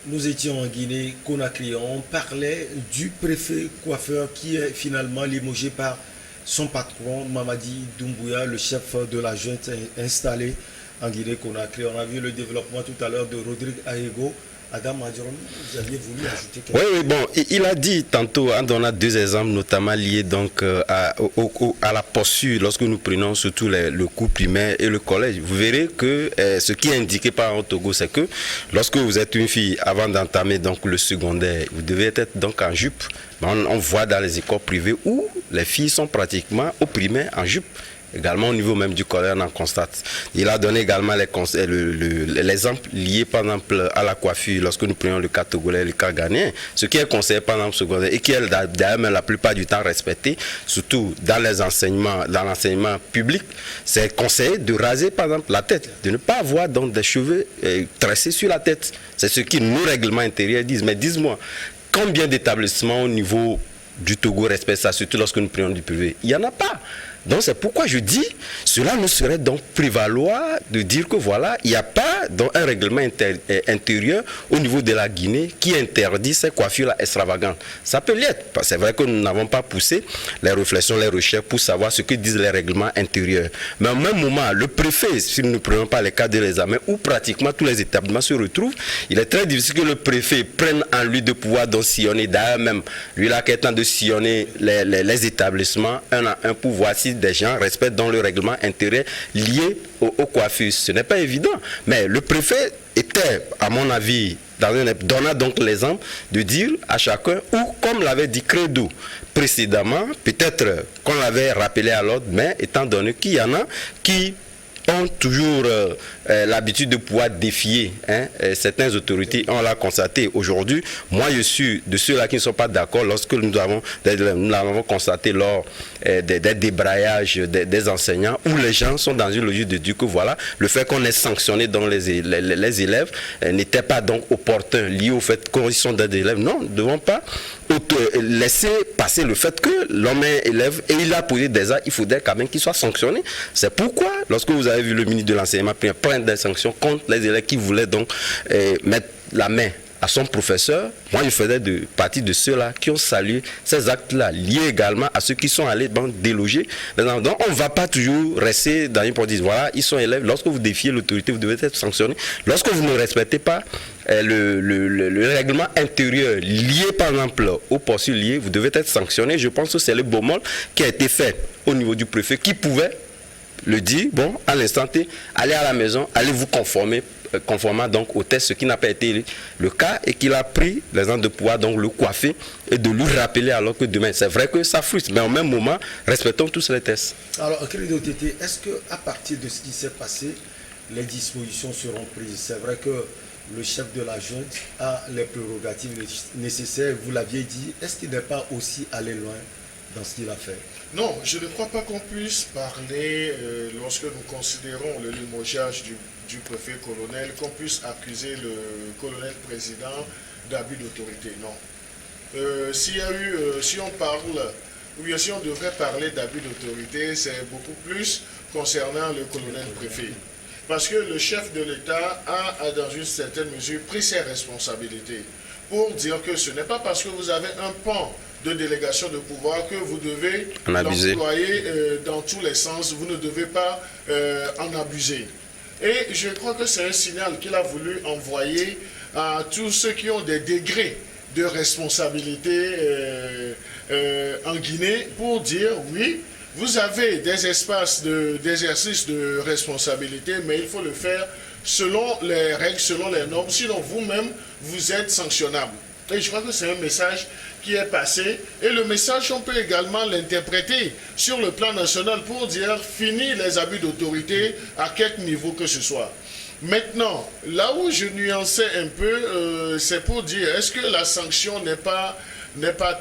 nous étions en Guinée-Conakry. On parlait du préfet coiffeur qui est finalement limogé par son patron Mamadi Doumbouya, le chef de la junte installé en Guinée-Conakry. On a vu le développement tout à l'heure de Rodrigue Aego. Adam Adjoron, vous aviez voulu ajouter quelque chose? Oui, bon, il a dit tantôt, en donnant deux exemples, notamment liés donc à la posture, lorsque nous prenons surtout le cours primaire et le collège. Vous verrez que ce qui est indiqué par un Togo, c'est que lorsque vous êtes une fille, avant d'entamer donc le secondaire, vous devez être donc en jupe. On voit dans les écoles privées où les filles sont pratiquement au primaire en jupe. Également au niveau même du collège, on en constate. Il a donné également l'exemple lié par exemple à la coiffure, lorsque nous prenons le cas togolais, le cas ghanéen, ce qui est conseillé par exemple secondaire et qui est d'ailleurs la plupart du temps respecté, surtout dans les enseignements, dans l'enseignement public, c'est conseillé de raser par exemple la tête, de ne pas avoir donc des cheveux tressés sur la tête. C'est ce que nos règlements intérieurs disent. Mais dis-moi, combien d'établissements au niveau du Togo respectent ça, surtout lorsque nous prenons du privé? Il n'y en a pas. Donc c'est pourquoi je dis, cela ne serait donc prévaloir de dire que voilà, il n'y a pas donc un règlement intérieur au niveau de la Guinée qui interdit ces coiffures-là extravagantes. Ça peut l'être, parce que c'est vrai que nous n'avons pas poussé les réflexions, les recherches pour savoir ce que disent les règlements intérieurs. Mais au même moment, le préfet, si nous ne prenons pas les cas de l'examen, où pratiquement tous les établissements se retrouvent, il est très difficile que le préfet prenne en lui de pouvoir donc sillonner, d'ailleurs même, lui là qui est temps de sillonner les établissements un à un pour voir si des gens respectent dans le règlement intérieur lié aux coiffures. Ce n'est pas évident. Mais le préfet était, à mon avis, donnant donc l'exemple de dire à chacun, ou comme l'avait dit Credo précédemment, peut-être qu'on l'avait rappelé à l'ordre, mais étant donné qu'il y en a qui ont toujours l'habitude de pouvoir défier certaines autorités, on l'a constaté aujourd'hui. Moi, je suis de ceux-là qui ne sont pas d'accord lorsque nous l'avons constaté lors des débrayages des enseignants, où les gens sont dans une logique de dire que voilà, le fait qu'on ait sanctionné dans les élèves n'était pas donc opportun, lié au fait qu'ils sont des élèves. Non, nous ne devons pas laisser passer le fait que l'homme est élève et il a posé des actes, il faudrait quand même qu'il soit sanctionné. C'est pourquoi, lorsque vous avez vu le ministre de l'enseignement prendre des sanctions contre les élèves qui voulaient donc mettre la main à son professeur, moi je faisais partie de ceux-là qui ont salué ces actes-là, liés également à ceux qui sont allés donc déloger. Donc on ne va pas toujours rester dans une position, voilà, ils sont élèves, lorsque vous défiez l'autorité, vous devez être sanctionné. Lorsque vous ne respectez pas le règlement intérieur lié par exemple aux postures liées, vous devez être sanctionné. Je pense que c'est le beau mot qui a été fait au niveau du préfet qui pouvait le dire, bon, à l'instant T, allez à la maison, allez vous conformant donc au test, ce qui n'a pas été le cas, et qu'il a pris les gens de pouvoir donc le coiffer et de lui rappeler alors que demain, c'est vrai que ça frustre, mais au même moment, respectons tous les tests. Alors, Credo Tété, est-ce qu'à partir de ce qui s'est passé, les dispositions seront prises? C'est vrai que le chef de la junte a les prérogatives nécessaires, vous l'aviez dit, est-ce qu'il n'est pas aussi allé loin dans ce qu'il a fait? Non, je ne crois pas qu'on puisse parler, lorsque nous considérons le limogeage du préfet colonel, qu'on puisse accuser le colonel président d'abus d'autorité. Non. Si on parle, ou bien si on devrait parler d'abus d'autorité, c'est beaucoup plus concernant le colonel préfet. Parce que le chef de l'État a, dans une certaine mesure, pris ses responsabilités pour dire que ce n'est pas parce que vous avez un pan de délégation de pouvoir que vous devez l'employer dans tous les sens, vous ne devez pas en abuser. Et je crois que c'est un signal qu'il a voulu envoyer à tous ceux qui ont des degrés de responsabilité en Guinée pour dire oui, vous avez des espaces d'exercice de responsabilité, mais il faut le faire selon les règles, selon les normes, sinon vous-même, vous êtes sanctionnable. Et je crois que c'est un message qui est passé. Et le message, on peut également l'interpréter sur le plan national pour dire fini les abus d'autorité à quelque niveau que ce soit. Maintenant, là où je nuançais un peu, c'est pour dire est-ce que la sanction n'est pas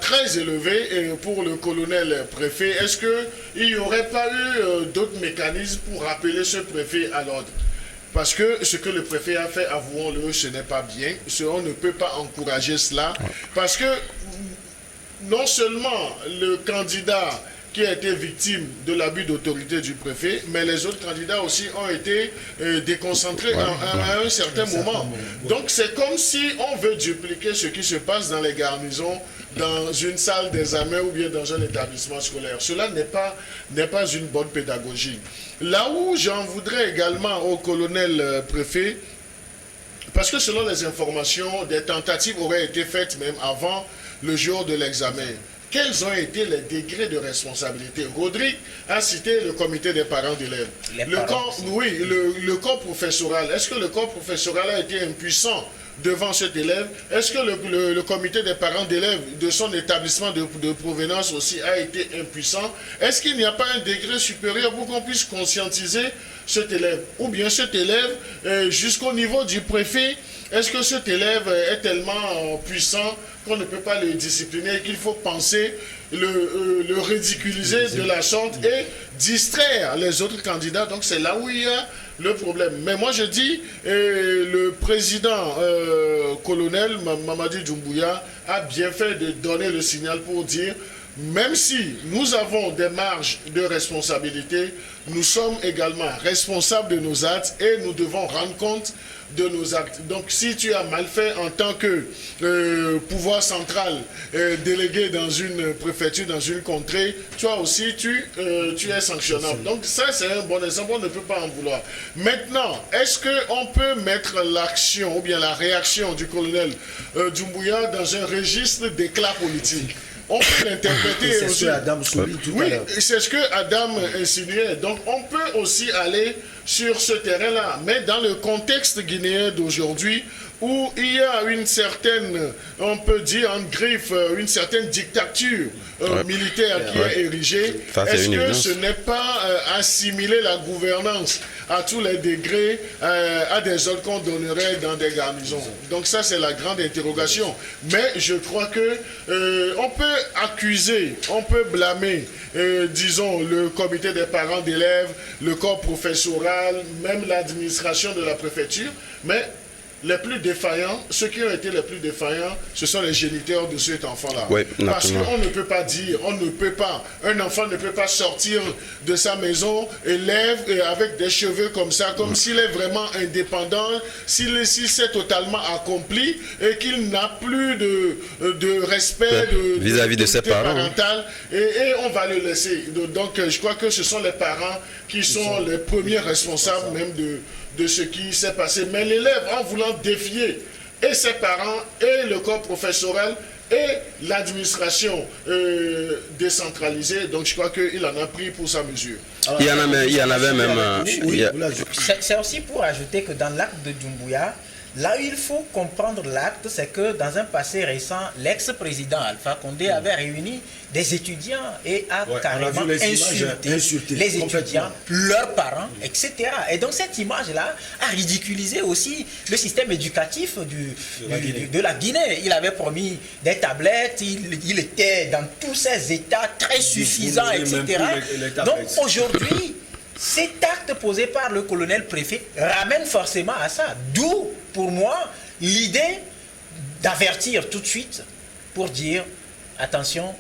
très élevée pour le colonel préfet? Est-ce qu'il n'y aurait pas eu d'autres mécanismes pour rappeler ce préfet à l'ordre? Parce que ce que le préfet a fait, avouons-le, ce n'est pas bien. On ne peut pas encourager cela. Parce que non seulement le candidat qui a été victime de l'abus d'autorité du préfet, mais les autres candidats aussi ont été déconcentrés à un certain moment. Donc c'est comme si on veut dupliquer ce qui se passe dans les garnisons, dans une salle d'examen ou bien dans un établissement scolaire. Cela n'est pas une bonne pédagogie. Là où j'en voudrais également au colonel préfet, parce que selon les informations, des tentatives auraient été faites même avant le jour de l'examen. Quels ont été les degrés de responsabilité? Rodrigue a cité le comité des parents d'élèves. Le corps professoral. Est-ce que le corps professoral a été impuissant devant cet élève? Est-ce que le comité des parents d'élèves de son établissement de provenance aussi a été impuissant? Est-ce qu'il n'y a pas un degré supérieur pour qu'on puisse conscientiser cet élève? Ou bien cet élève, jusqu'au niveau du préfet, est-ce que cet élève est tellement puissant qu'on ne peut pas le discipliner et qu'il faut penser le ridiculiser de la sorte et distraire les autres candidats? Donc c'est là où il y a le problème. Mais moi je dis, le président colonel Mamadi Doumbouya a bien fait de donner le signal pour dire, même si nous avons des marges de responsabilité, nous sommes également responsables de nos actes et nous devons rendre compte de nos actes. Donc si tu as mal fait en tant que pouvoir central délégué dans une préfecture, dans une contrée, toi aussi tu es sanctionnable. Donc ça c'est un bon exemple, on ne peut pas en vouloir. Maintenant, est-ce qu'on peut mettre l'action ou bien la réaction du colonel Doumbouya dans un registre d'éclat politique? On peut l'interpréter aussi. C'est ce que Adam souligne tout à l'heure. Oui, c'est ce que Adam insinuait. Donc on peut aussi aller sur ce terrain-là. Mais dans le contexte guinéen d'aujourd'hui, où il y a une certaine, on peut dire en griffe, une certaine dictature militaire qui est érigée, est-ce que ce n'est pas assimiler la gouvernance à tous les degrés à des ordres qu'on donnerait dans des garnisons? Donc ça c'est la grande interrogation. Mais je crois que on peut accuser, on peut blâmer, disons, le comité des parents d'élèves, le corps professoral, même l'administration de la préfecture, mais les plus défaillants, ceux qui ont été les plus défaillants, ce sont les géniteurs de cet enfant-là. Oui, parce qu'on ne peut pas dire, un enfant ne peut pas sortir de sa maison, élève avec des cheveux comme ça, comme s'il est vraiment indépendant, s'il s'est totalement accompli et qu'il n'a plus de respect vis-à-vis de ses parents. Parental, et on va le laisser. Donc je crois que ce sont les parents qui sont les premiers responsables même de ce qui s'est passé. Mais l'élève, en voulant défier et ses parents, et le corps professoral, et l'administration décentralisée, donc je crois qu'il en a pris pour sa mesure. Alors, il y en avait même... C'est aussi pour ajouter que dans l'acte de Doumbouya, là où il faut comprendre l'acte, c'est que dans un passé récent, l'ex-président Alpha Condé avait réuni des étudiants et a carrément insulté les étudiants, leurs parents, etc. Et donc cette image-là a ridiculisé aussi le système éducatif de la Guinée. Il avait promis des tablettes, il était dans tous ses états très suffisants, etc. Donc aujourd'hui, cet acte posé par le colonel préfet ramène forcément à ça. D'où, pour moi, l'idée d'avertir tout de suite pour dire, attention,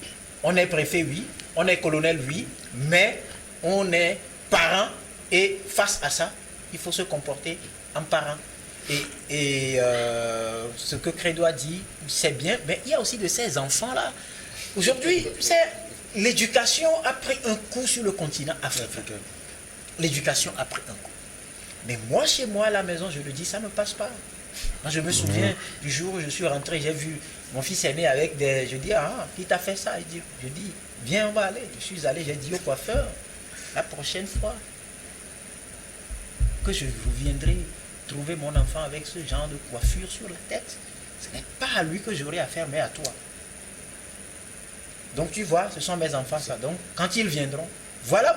on est préfet, oui, on est colonel, oui, mais on est parent et face à ça, il faut se comporter en parent. Et ce que Credo a dit, c'est bien, mais il y a aussi de ces enfants-là. Aujourd'hui, l'éducation a pris un coup sur le continent africain. L'éducation a pris un coup. Mais moi, chez moi, à la maison, je le dis, ça ne passe pas. Moi, je me souviens du jour où je suis rentré, j'ai vu mon fils aîné avec des... Je dis, ah, qui t'a fait ça? Je dis, viens, on va aller. Je suis allé, j'ai dit au coiffeur, la prochaine fois que je reviendrai trouver mon enfant avec ce genre de coiffure sur la tête, ce n'est pas à lui que j'aurai affaire, mais à toi. Donc, tu vois, ce sont mes enfants, ça. Donc, quand ils viendront, voilà.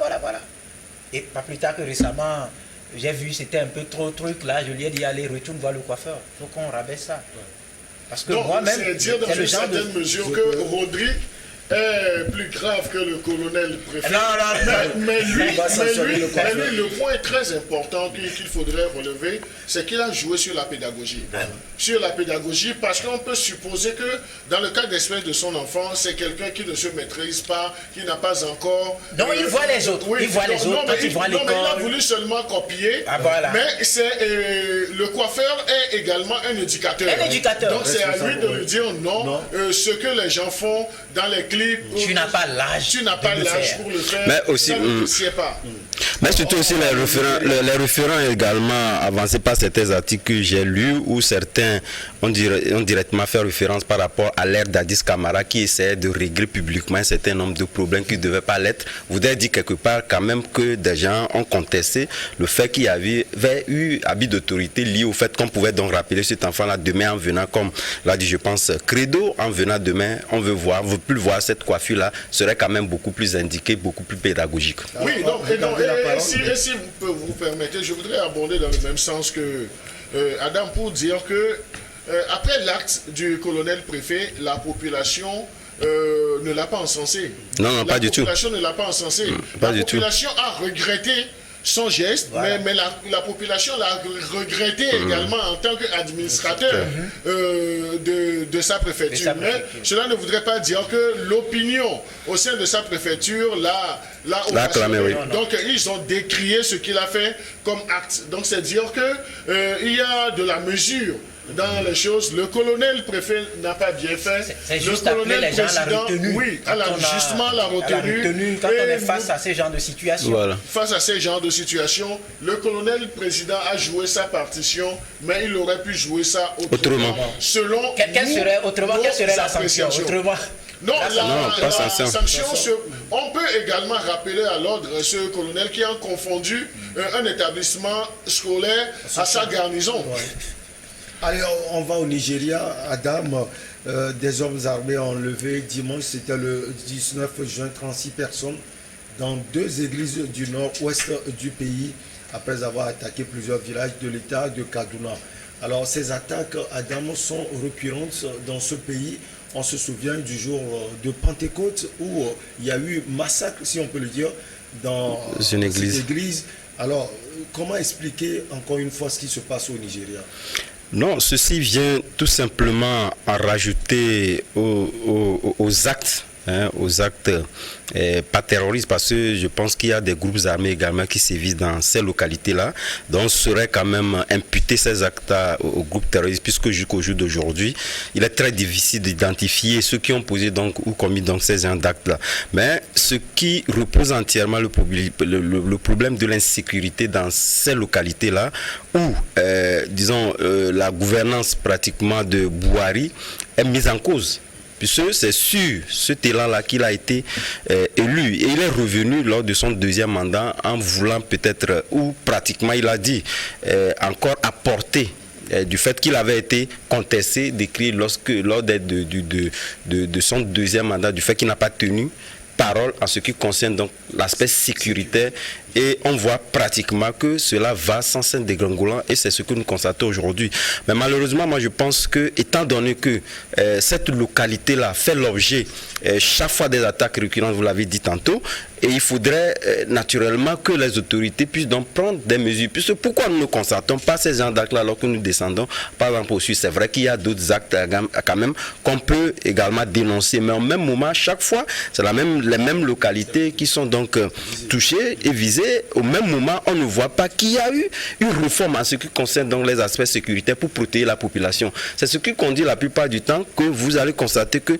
Et pas plus tard que récemment, j'ai vu, c'était un peu trop truc là, je lui ai dit, allez, retourne voir le coiffeur. Il faut qu'on rabaisse ça. Parce que moi-même, c'est dire dans une certaine mesure que Rodrigue est plus grave que le colonel préfet. Non, non, non. Mais lui, On va sanctionner le coiffeur. le point très important qu'il faudrait relever, c'est qu'il a joué sur la pédagogie. Sur la pédagogie, parce qu'on peut supposer que dans le cas d'espèce de son enfant, c'est quelqu'un qui ne se maîtrise pas, qui n'a pas encore... Non, il voit les autres. Il voit les autres quand il voit Non, mais il a l'école. voulu seulement copier. Ah, voilà. Mais le coiffeur est également un éducateur. Un éducateur. Donc c'est à lui de lui dire non. Ce que les gens font dans les clips. Tu n'as pas l'âge. Tu n'as pas de le l'âge faire. pour le faire. Mais aussi, ça ne te sied pas. Mais surtout aussi les référents également avancés par certains articles que j'ai lus où certains ont directement fait référence par rapport à l'ère d'Addis Camara qui essayait de régler publiquement un certain nombre de problèmes qui ne devaient pas l'être. Vous devez dire quelque part quand même que des gens ont contesté le fait qu'il y avait eu habit d'autorité lié au fait qu'on pouvait donc rappeler cet enfant-là demain en venant, comme l'a dit je pense Credo, en venant demain, on veut plus voir cette coiffure-là, serait quand même beaucoup plus indiquée, beaucoup plus pédagogique. Oui, si vous permettez, je voudrais aborder dans le même sens que Adam pour dire que après l'acte du colonel préfet, la population ne l'a pas encensé. Non, pas du tout. La population ne l'a pas encensé. Pas La du tout. population a regretté son geste, Voilà. mais la population l'a regretté également en tant qu'administrateur de sa préfecture. Mais cela ne voudrait pas dire que l'opinion au sein de sa préfecture l'a acclamé, oui. Donc ils ont décrié ce qu'il a fait comme acte. Donc c'est dire que il y a de la mesure dans les choses. Le colonel préfet n'a pas bien fait. C'est Le juste appeler colonel les gens à la président, retenue. oui, Quand la retenue. Quand on Et est face à ce genre de situation. Voilà. face à ces genres de situations, le colonel président a joué sa partition, mais il aurait pu jouer ça autrement. Selon Quelle serait la sanction autrement? Non, pas la sanction. on peut également rappeler à l'ordre ce colonel qui a confondu un établissement scolaire à sa garnison. Allez, on va au Nigeria. Adam, des hommes armés ont enlevé dimanche, c'était le 19 juin, 36 personnes dans 2 églises du nord-ouest du pays après avoir attaqué plusieurs villages de l'état de Kaduna. Alors ces attaques, Adam, sont récurrentes dans ce pays. On se souvient du jour de Pentecôte où il y a eu massacre, si on peut le dire, dans une église. cette église. Alors, comment expliquer encore une fois ce qui se passe au Nigeria? Non, ceci vient tout simplement en rajouter aux actes. Aux actes pas terroristes, parce que je pense qu'il y a des groupes armés également qui sévissent dans ces localités-là, donc serait quand même imputer ces actes aux groupes terroristes, puisque jusqu'au jour d'aujourd'hui, il est très difficile d'identifier ceux qui ont posé donc ou commis donc ces actes-là. Mais ce qui repose entièrement le problème de l'insécurité dans ces localités-là, où disons la gouvernance pratiquement de Buhari est mise en cause. Puisque c'est sur cet élan-là qu'il a été élu. Et il est revenu lors de son 2e mandat en voulant peut-être, ou pratiquement il a dit, encore apporter du fait qu'il avait été contesté, décrit lors de son 2e mandat, du fait qu'il n'a pas tenu parole en ce qui concerne donc l'aspect sécuritaire, et on voit pratiquement que cela va sans scène dégringolant, et c'est ce que nous constatons aujourd'hui. Mais malheureusement, moi je pense que, étant donné que cette localité-là fait l'objet chaque fois des attaques récurrentes, vous l'avez dit tantôt, et il faudrait naturellement que les autorités puissent donc prendre des mesures. Puisque pourquoi nous ne constatons pas ces gens d'actes-là alors que nous descendons, par exemple, au sud? C'est vrai qu'il y a d'autres actes quand même qu'on peut également dénoncer, mais au même moment, chaque fois, c'est les mêmes localités qui sont donc touchées et visées. Au même moment, on ne voit pas qu'il y a eu une réforme en ce qui concerne donc les aspects sécuritaires pour protéger la population. C'est ce qui conduit la plupart du temps que vous allez constater que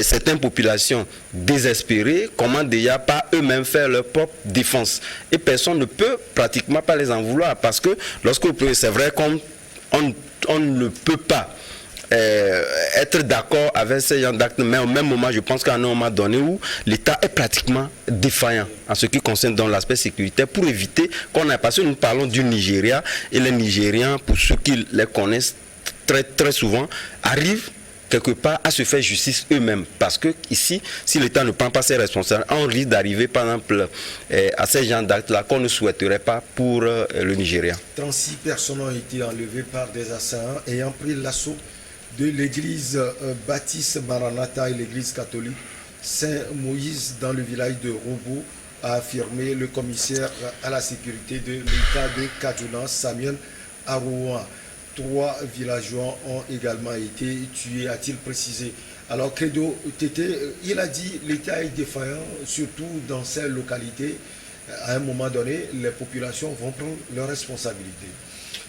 certaines populations désespérées commencent déjà par eux-mêmes faire leur propre défense. Et personne ne peut pratiquement pas les en vouloir, parce que lorsque c'est vrai qu'on ne peut pas être d'accord avec ces gens d'actes, mais au même moment, je pense qu'à un moment donné où l'État est pratiquement défaillant en ce qui concerne dans l'aspect sécuritaire, pour éviter qu'on ait, parce que nous parlons du Nigeria, et les Nigériens, pour ceux qui les connaissent très très souvent, arrivent quelque part à se faire justice eux-mêmes, parce que ici, si l'État ne prend pas ses responsabilités, on risque d'arriver par exemple à ces gens d'actes-là qu'on ne souhaiterait pas pour le Nigeria. 36 personnes ont été enlevées par des assaillants ayant pris l'assaut de l'église baptiste Maranatha et l'église catholique Saint-Moïse dans le village de Robo, a affirmé le commissaire à la sécurité de l'État de Kaduna, Samuel Aroua. 3 villageois ont également été tués, a-t-il précisé. Alors Credo Tété, il a dit l'État est défaillant, surtout dans ces localités. À un moment donné, les populations vont prendre leurs responsabilités.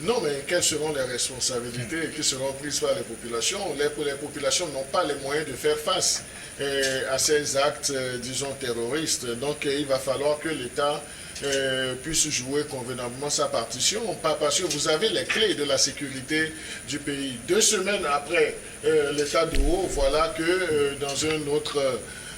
Non, mais quelles seront les responsabilités qui seront prises par les populations? Les populations n'ont pas les moyens de faire face à ces actes, disons, terroristes. Donc, il va falloir que l'État puisse jouer convenablement sa partition, pas parce que vous avez les clés de la sécurité du pays. 2 semaines après l'état de haut, voilà que dans un autre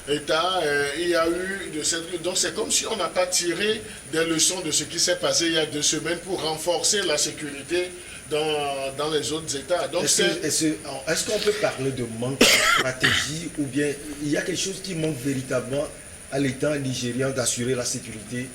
État, il y a eu de cette... Donc c'est comme si on n'a pas tiré des leçons de ce qui s'est passé il y a 2 semaines pour renforcer la sécurité dans les autres États. Donc est-ce qu'on peut parler de manque de stratégie ou bien il y a quelque chose qui manque véritablement à l'État nigérian d'assurer la sécurité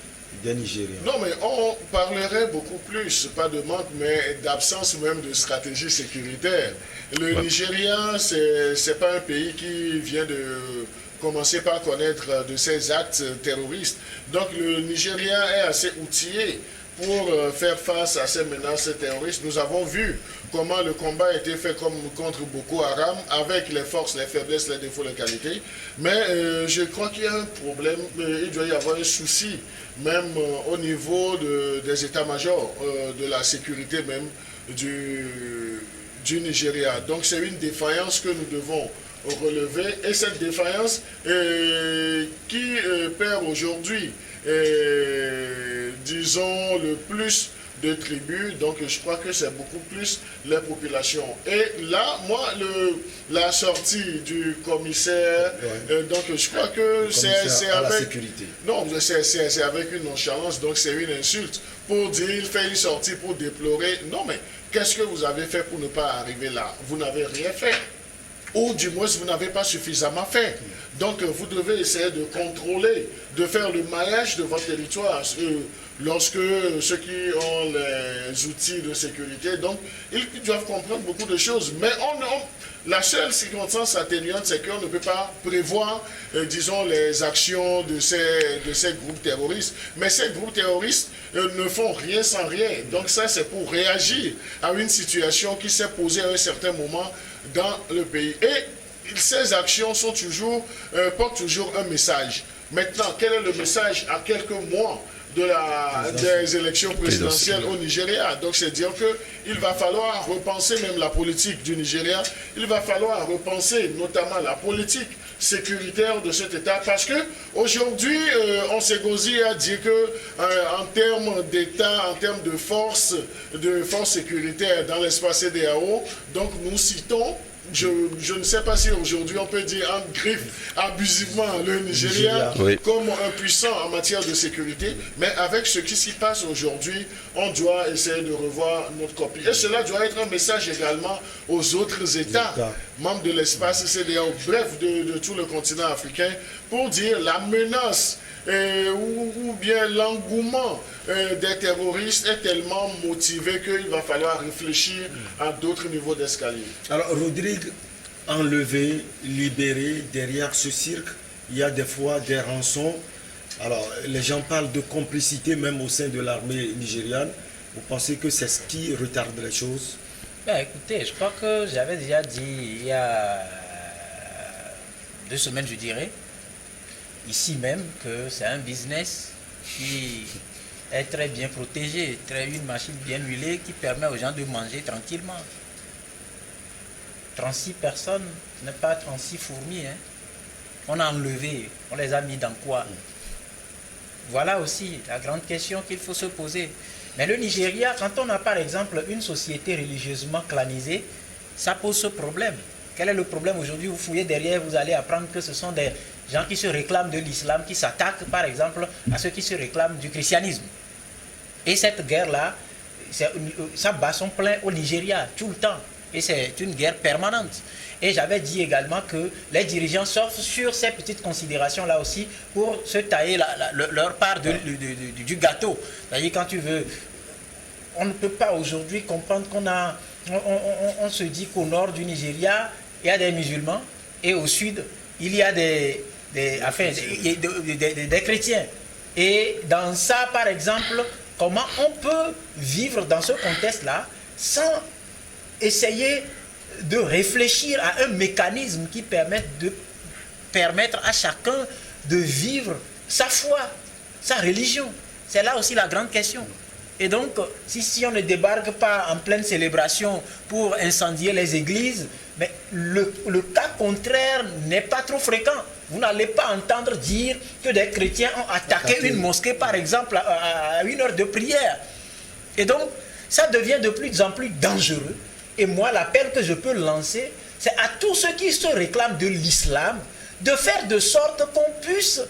des Nigériens? Non, mais on parlerait beaucoup plus, pas de manque, mais d'absence même de stratégie sécuritaire. Le Nigeria, c'est pas un pays qui vient de commencer par connaître de ces actes terroristes. Donc le Nigeria est assez outillé pour faire face à ces menaces terroristes. Nous avons vu comment le combat a été fait contre Boko Haram, avec les forces, les faiblesses, les défauts, les qualités. Mais je crois qu'il y a un problème, il doit y avoir un souci, même au niveau des états-majors, de la sécurité même du Nigeria. Donc c'est une défaillance que nous devons relever, et cette défaillance qui perd aujourd'hui, disons, le plus de tribus, donc je crois que c'est beaucoup plus les populations. Et là, moi, la sortie du commissaire, donc je crois que c'est avec... la sécurité. Non, c'est avec une nonchalance, donc c'est une insulte pour dire, il fait une sortie pour déplorer. Non, mais qu'est-ce que vous avez fait pour ne pas arriver là? Vous n'avez rien fait. Ou du moins vous n'avez pas suffisamment fait. Donc vous devez essayer de contrôler, de faire le maillage de votre territoire. Lorsque ceux qui ont les outils de sécurité, donc ils doivent comprendre beaucoup de choses. Mais la seule circonstance atténuante, c'est qu'on ne peut pas prévoir, disons, les actions de ces groupes terroristes. Mais ces groupes terroristes ne font rien sans rien. Donc ça, c'est pour réagir à une situation qui s'est posée à un certain moment dans le pays. Et ces actions sont portent toujours un message. Maintenant, quel est le message à quelques mois des élections présidentielles au Nigeria? Donc c'est dire qu'il va falloir repenser même la politique du Nigeria, il va falloir repenser notamment la politique sécuritaire de cet État, parce que aujourd'hui on s'égosille à dire que en termes d'État, en termes de force sécuritaire dans l'espace CEDEAO, donc nous citons, je ne sais pas si aujourd'hui on peut dire en griffe abusivement le Nigeria comme un puissant en matière de sécurité, mais avec ce qui s'y passe aujourd'hui, on doit essayer de revoir notre copie. Et cela doit être un message également aux autres États membres de l'espace CEDEAO, bref, de tout le continent africain, pour dire la menace ou bien l'engouement des terroristes est tellement motivé qu'il va falloir réfléchir à d'autres niveaux d'escalier. Alors Rodrigue, enlevé, libéré, derrière ce cirque, il y a des fois des rançons. Alors les gens parlent de complicité même au sein de l'armée nigériane. Vous pensez que c'est ce qui retarde les choses? Écoutez, je crois que j'avais déjà dit il y a 2 semaines, je dirais, ici même, que c'est un business qui est très bien protégé, une machine bien huilée qui permet aux gens de manger tranquillement. 36 personnes, ce n'est pas 36 fourmis. Hein. On a enlevé, on les a mis dans quoi? Voilà aussi la grande question qu'il faut se poser. Mais le Nigeria, quand on a par exemple une société religieusement clanisée, ça pose ce problème. Quel est le problème aujourd'hui? Vous fouillez derrière, vous allez apprendre que ce sont des gens qui se réclament de l'islam, qui s'attaquent par exemple à ceux qui se réclament du christianisme. Et cette guerre-là, ça bat son plein au Nigeria tout le temps. Et c'est une guerre permanente. Et j'avais dit également que les dirigeants sortent sur ces petites considérations-là aussi pour se tailler leur part du gâteau. C'est-à-dire quand tu veux... On ne peut pas aujourd'hui comprendre qu'on a on se dit qu'au nord du Nigeria, il y a des musulmans et au sud, il y a des chrétiens. Et dans ça, par exemple, comment on peut vivre dans ce contexte-là sans essayer de réfléchir à un mécanisme qui permettre à chacun de vivre sa foi, sa religion. C'est là aussi la grande question. Et donc, si on ne débarque pas en pleine célébration pour incendier les églises, mais le cas contraire n'est pas trop fréquent. Vous n'allez pas entendre dire que des chrétiens ont attaqué une mosquée, par exemple, à 1 heure de prière. Et donc, ça devient de plus en plus dangereux. Et moi, l'appel que je peux lancer, c'est à tous ceux qui se réclament de l'islam, de faire de sorte qu'on puisse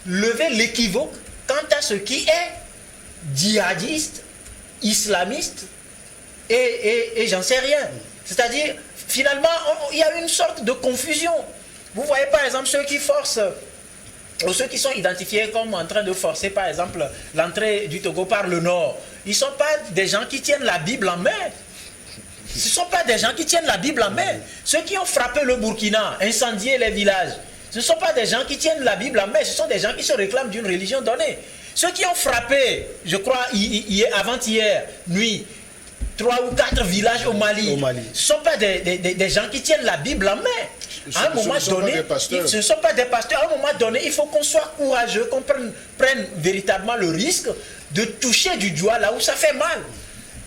lever l'équivoque quant à ce qui est djihadiste, islamiste, et j'en sais rien. C'est-à-dire, finalement, il y a une sorte de confusion. Vous voyez par exemple ceux qui forcent, ou ceux qui sont identifiés comme en train de forcer par exemple l'entrée du Togo par le nord. Ils ne sont pas des gens qui tiennent la Bible en main. Ce ne sont pas des gens qui tiennent la Bible en main. Ceux qui ont frappé le Burkina, incendié les villages, ce ne sont pas des gens qui tiennent la Bible en main, ce sont des gens qui se réclament d'une religion donnée. Ceux qui ont frappé, je crois, avant-hier, nuit, 3 ou 4 villages au Mali, ce ne sont pas des gens qui tiennent la Bible en main. À un moment donné, ce ne sont pas des pasteurs. À un moment donné, il faut qu'on soit courageux, qu'on prenne véritablement le risque de toucher du doigt là où ça fait mal.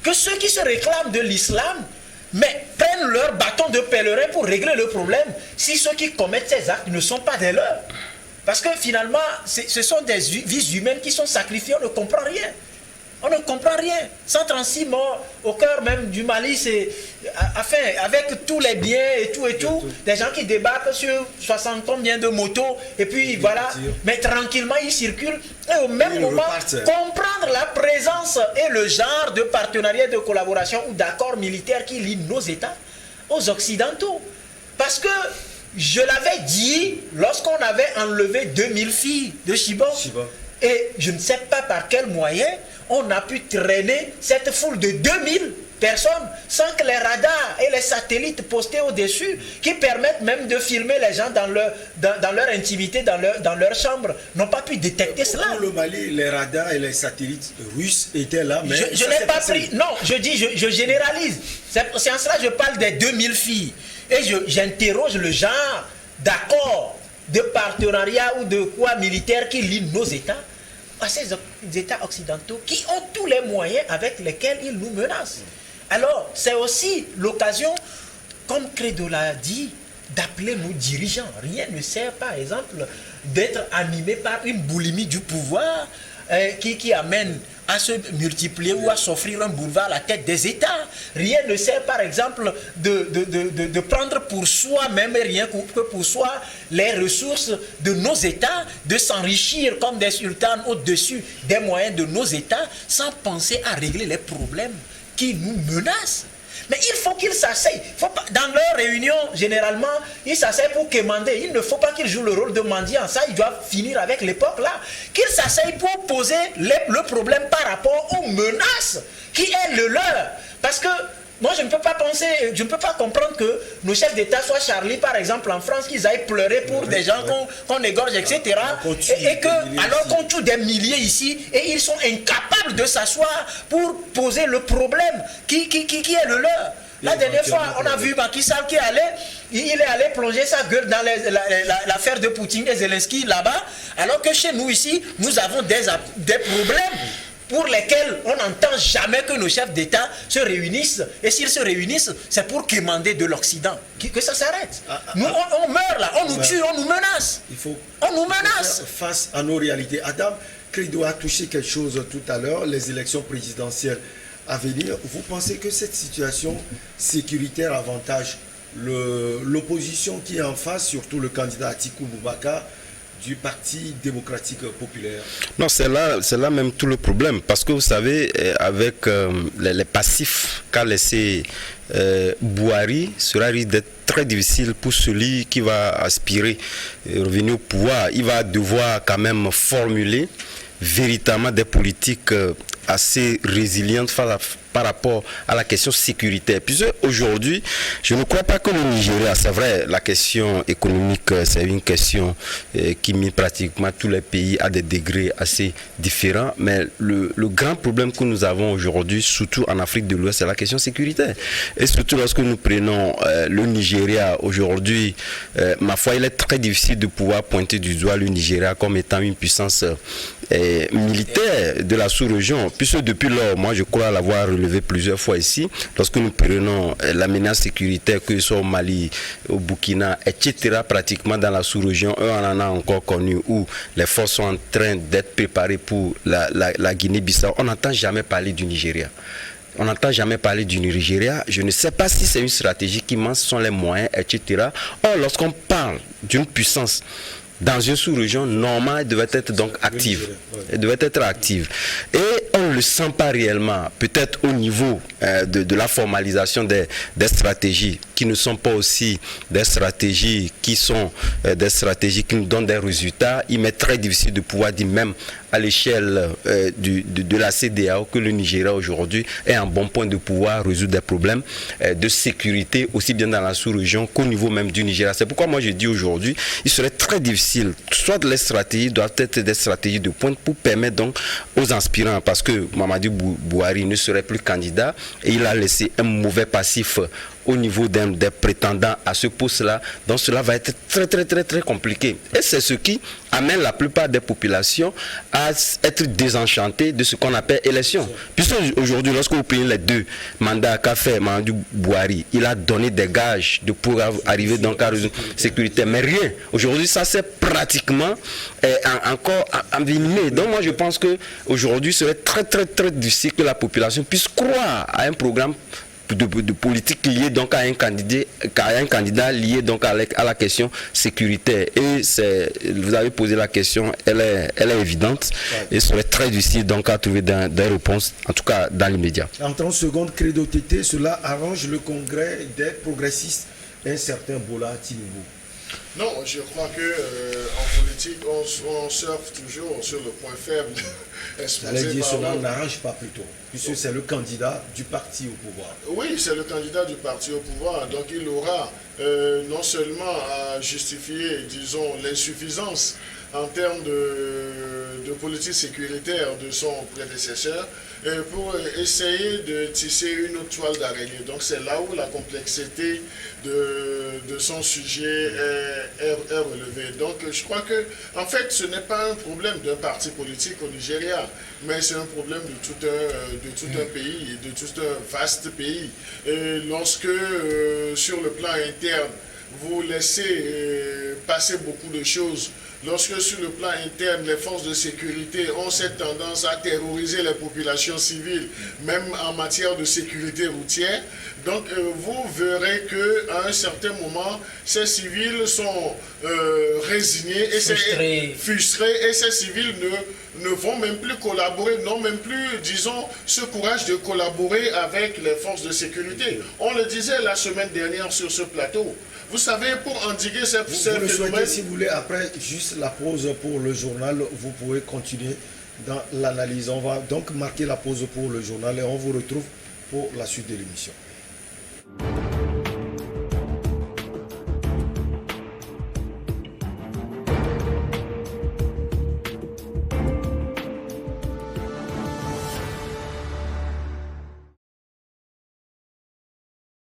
Que ceux qui se réclament de l'islam, mais prennent leur bâton de pèlerin pour régler le problème, si ceux qui commettent ces actes ne sont pas des leurs. Parce que finalement, ce sont des vies humaines qui sont sacrifiées, on ne comprend rien. On ne comprend rien. 136 morts au cœur même du Mali, c'est avec tous les biens et tout, des gens qui débarquent sur 60 combien de motos, et puis voilà, mais tranquillement ils circulent, et au même moment, comprendre la présence et le genre de partenariat, de collaboration ou d'accord militaire qui lie nos États aux Occidentaux. Parce que, je l'avais dit, lorsqu'on avait enlevé 2000 filles de Chibok, et je ne sais pas par quel moyen, on a pu traîner cette foule de 2000 personnes sans que les radars et les satellites postés au-dessus, qui permettent même de filmer les gens dans leur intimité, dans leur chambre, n'ont pas pu détecter cela. Pour le Mali, les radars et les satellites russes étaient là, mais je n'ai pas pris. Non, je généralise. C'est en cela que je parle des 2000 filles. Et j'interroge le genre d'accord de partenariat ou de quoi militaire qui lie nos États à ces États occidentaux qui ont tous les moyens avec lesquels ils nous menacent. Alors, c'est aussi l'occasion, comme Credo l'a dit, d'appeler nos dirigeants. Rien ne sert, par exemple, d'être animé par une boulimie du pouvoir qui amène à se multiplier ou à s'offrir un boulevard à la tête des États. Rien ne sert, par exemple, de prendre pour soi, même rien que pour soi, les ressources de nos États, de s'enrichir comme des sultans au-dessus des moyens de nos États, sans penser à régler les problèmes qui nous menacent. Mais il faut qu'ils s'asseyent. Dans leurs réunions, généralement, ils s'asseyent pour quémander. Il ne faut pas qu'ils jouent le rôle de mendiant. Ça, ils doivent finir avec l'époque là. Qu'ils s'asseyent pour poser le problème par rapport aux menaces qui est le leur. Parce que moi, je ne peux pas comprendre que nos chefs d'État soient charlis, par exemple, en France, qu'ils aillent pleurer pour des gens qu'on égorge, etc. Et que, alors qu'on tue des milliers ici, et ils sont incapables de s'asseoir pour poser le problème qui est le leur. La dernière fois, on a vu Macky Sall qui il est allé plonger sa gueule dans l'affaire de Poutine et Zelensky là-bas, alors que chez nous ici, nous avons des problèmes pour lesquels on n'entend jamais que nos chefs d'État se réunissent. Et s'ils se réunissent, c'est pour quémander de l'Occident. Que ça s'arrête. Nous, on meurt là, on nous tue, on nous menace. On nous menace. Face à nos réalités. Adam, Credo a touché quelque chose tout à l'heure, les élections présidentielles à venir. Vous pensez que cette situation sécuritaire avantage l'opposition qui est en face, surtout le candidat Atikou Boubacar, du Parti démocratique populaire? Non, c'est là même tout le problème. Parce que vous savez, avec les passifs qu'a laissé Bouhari, cela risque d'être très difficile pour celui qui va aspirer revenir au pouvoir. Il va devoir quand même formuler véritablement des politiques assez résiliente par rapport à la question sécuritaire. Puisque aujourd'hui, je ne crois pas que le Nigeria, c'est vrai, la question économique, c'est une question qui met pratiquement tous les pays à des degrés assez différents, mais le grand problème que nous avons aujourd'hui, surtout en Afrique de l'Ouest, c'est la question sécuritaire. Et surtout lorsque nous prenons le Nigeria aujourd'hui, ma foi, il est très difficile de pouvoir pointer du doigt le Nigeria comme étant une puissance militaire de la sous-région, puisque depuis lors, moi je crois l'avoir relevé plusieurs fois ici, lorsque nous prenons la menace sécuritaire, que ce soit au Mali, au Burkina, etc., pratiquement dans la sous-région, on en a encore connu où les forces sont en train d'être préparées pour la Guinée-Bissau. On n'entend jamais parler du Nigeria. On n'entend jamais parler du Nigeria. Je ne sais pas si c'est une stratégie qui manque, ce sont les moyens, etc. Or, lorsqu'on parle d'une puissance dans une sous-région, normalement, elle devait être donc active. Elle devait être active. Et on ne le sent pas réellement, peut-être au niveau de la formalisation des stratégies, qui ne sont pas aussi des stratégies qui sont des stratégies qui nous donnent des résultats. Il m'est très difficile de pouvoir dire, même à l'échelle de la CEDEAO, que le Nigeria aujourd'hui est un bon point de pouvoir résoudre des problèmes de sécurité, aussi bien dans la sous-région qu'au niveau même du Nigeria. C'est pourquoi moi je dis aujourd'hui, il serait très difficile, soit les stratégies doivent être des stratégies de pointe pour permettre donc aux aspirants, parce que Mamadou Bouhari ne serait plus candidat et il a laissé un mauvais passif au niveau des prétendants à ce poste-là. Donc cela va être très compliqué. Et c'est ce qui amène la plupart des populations à être désenchantées de ce qu'on appelle élection. Puisque aujourd'hui, lorsque vous prenez les deux mandats qu'a fait Mamadou Bouhari, il a donné des gages de pouvoir arriver donc à résoudre la sécurité. Mais rien. Aujourd'hui, ça c'est pratiquement encore envenimé. Donc moi je pense qu'aujourd'hui, ce serait très difficile que la population puisse croire à un programme de politique liée donc à un candidat lié donc à la question sécuritaire. Et vous avez posé la question, elle est évidente, et ce serait très difficile donc à trouver des réponses, en tout cas dans l'immédiat. En 30 secondes, Credo TT, cela arrange le congrès des progressistes, un certain Bola Tinubu. Non, je crois que en politique, on surfe toujours sur le point faible. J'allais dire cela n'arrange pas plutôt, puisque c'est le candidat du parti au pouvoir. Oui, c'est le candidat du parti au pouvoir, donc il aura non seulement à justifier, disons, l'insuffisance en termes de politique sécuritaire de son prédécesseur, pour essayer de tisser une autre toile d'araignée. Donc c'est là où la complexité de son sujet est relevée. Donc je crois que, en fait, ce n'est pas un problème d'un parti politique au Nigeria, mais c'est un problème de tout un pays, de tout un vaste pays. Et lorsque, sur le plan interne, vous laissez passer beaucoup de choses, lorsque sur le plan interne, les forces de sécurité ont cette tendance à terroriser les populations civiles, même en matière de sécurité routière, donc vous verrez qu'à un certain moment, ces civils sont résignés et frustrés, et ces civils ne vont même plus collaborer, n'ont même plus, disons, ce courage de collaborer avec les forces de sécurité. On le disait la semaine dernière sur ce plateau. Vous savez, pour endiguer ces phénomènes... Si vous voulez, après juste la pause pour le journal, vous pouvez continuer dans l'analyse. On va donc marquer la pause pour le journal et on vous retrouve pour la suite de l'émission.